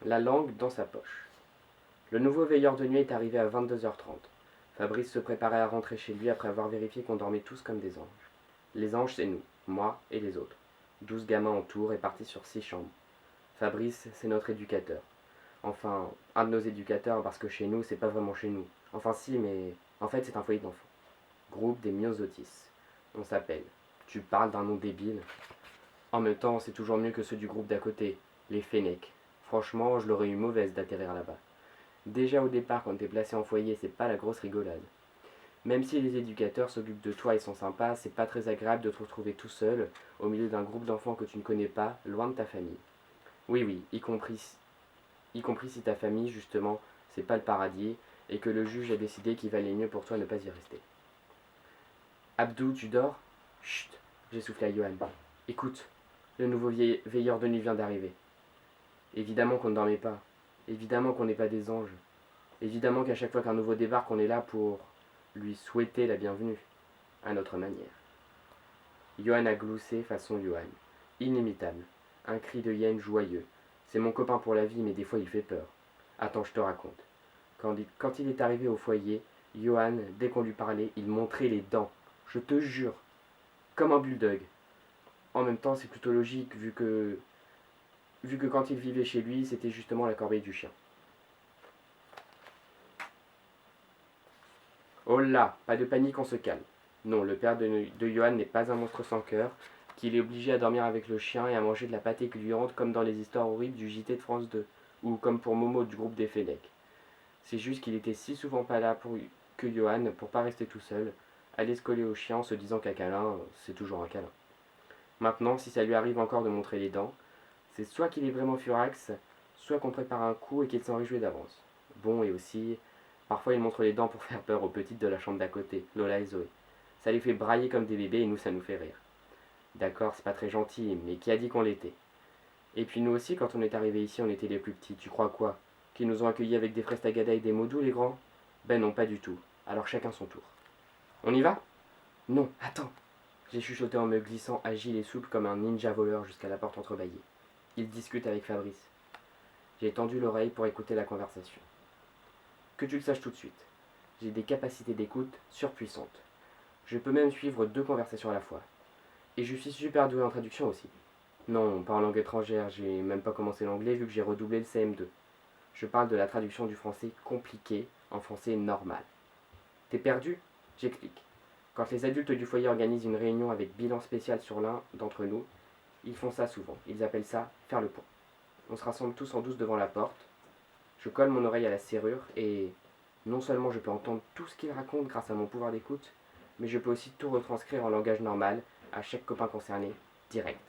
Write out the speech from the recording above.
La langue dans sa poche. Le nouveau veilleur de nuit est arrivé à 22h30. Fabrice se préparait à rentrer chez lui après avoir vérifié qu'on dormait tous comme des anges. Les anges, c'est nous, moi et les autres. 12 gamins en tout répartis sur 6 chambres. Fabrice, c'est notre éducateur. Enfin, un de nos éducateurs parce que chez nous, c'est pas vraiment chez nous. Enfin si, mais en fait, c'est un foyer d'enfants. Groupe des Myosotis. On s'appelle. Tu parles d'un nom débile. En même temps, c'est toujours mieux que ceux du groupe d'à côté, les Fennecs. Franchement, je l'aurais eu mauvaise d'atterrir là-bas. Déjà au départ, quand t'es placé en foyer, c'est pas la grosse rigolade. Même si les éducateurs s'occupent de toi et sont sympas, c'est pas très agréable de te retrouver tout seul, au milieu d'un groupe d'enfants que tu ne connais pas, loin de ta famille. Oui, oui, y compris si ta famille, justement, c'est pas le paradis, et que le juge a décidé qu'il valait mieux pour toi ne pas y rester. Abdou, tu dors? Chut, j'ai soufflé à Johan. Écoute, le nouveau veilleur de nuit vient d'arriver. Évidemment qu'on ne dormait pas. Évidemment qu'on n'est pas des anges. Évidemment qu'à chaque fois qu'un nouveau débarque, on est là pour lui souhaiter la bienvenue, à notre manière. Johan a gloussé façon Johan. Inimitable. Un cri de hyène joyeux. C'est mon copain pour la vie, mais des fois il fait peur. Attends, je te raconte. Quand il est arrivé au foyer, Johan, dès qu'on lui parlait, il montrait les dents. Je te jure. Comme un bulldog. En même temps, c'est plutôt logique, vu que quand il vivait chez lui, c'était justement la corbeille du chien. Oh là, pas de panique, on se calme. Non, le père de Johan n'est pas un monstre sans cœur, qu'il est obligé à dormir avec le chien et à manger de la pâtée gluante comme dans les histoires horribles du JT de France 2, ou comme pour Momo du groupe des Fennecs. C'est juste qu'il était si souvent pas là que Johan, pour pas rester tout seul, allait se coller au chien en se disant qu'un câlin, c'est toujours un câlin. Maintenant, si ça lui arrive encore de montrer les dents, c'est soit qu'il est vraiment furax, soit qu'on prépare un coup et qu'il s'en réjouit d'avance. Bon, et aussi, parfois il montre les dents pour faire peur aux petites de la chambre d'à côté, Lola et Zoé. Ça les fait brailler comme des bébés et nous, ça nous fait rire. D'accord, c'est pas très gentil, mais qui a dit qu'on l'était? Et puis nous aussi, quand on est arrivé ici, on était les plus petits, tu crois quoi? Qu'ils nous ont accueillis avec des fraises tagada et des mots doux, les grands? Ben non, pas du tout. Alors chacun son tour. On y va? Non, attends. J'ai chuchoté en me glissant agile et souple comme un ninja voleur jusqu'à la porte entrebâillée. Il discute avec Fabrice. J'ai tendu l'oreille pour écouter la conversation. Que tu le saches tout de suite, j'ai des capacités d'écoute surpuissantes. Je peux même suivre 2 conversations à la fois. Et je suis super doué en traduction aussi. Non, pas en langue étrangère, j'ai même pas commencé l'anglais vu que j'ai redoublé le CM2. Je parle de la traduction du français compliqué en français normal. T'es perdu? J'explique. Quand les adultes du foyer organisent une réunion avec bilan spécial sur l'un d'entre nous, ils font ça souvent. Ils appellent ça faire le point. On se rassemble tous en douce devant la porte. Je colle mon oreille à la serrure et non seulement je peux entendre tout ce qu'ils racontent grâce à mon pouvoir d'écoute, mais je peux aussi tout retranscrire en langage normal à chaque copain concerné, direct.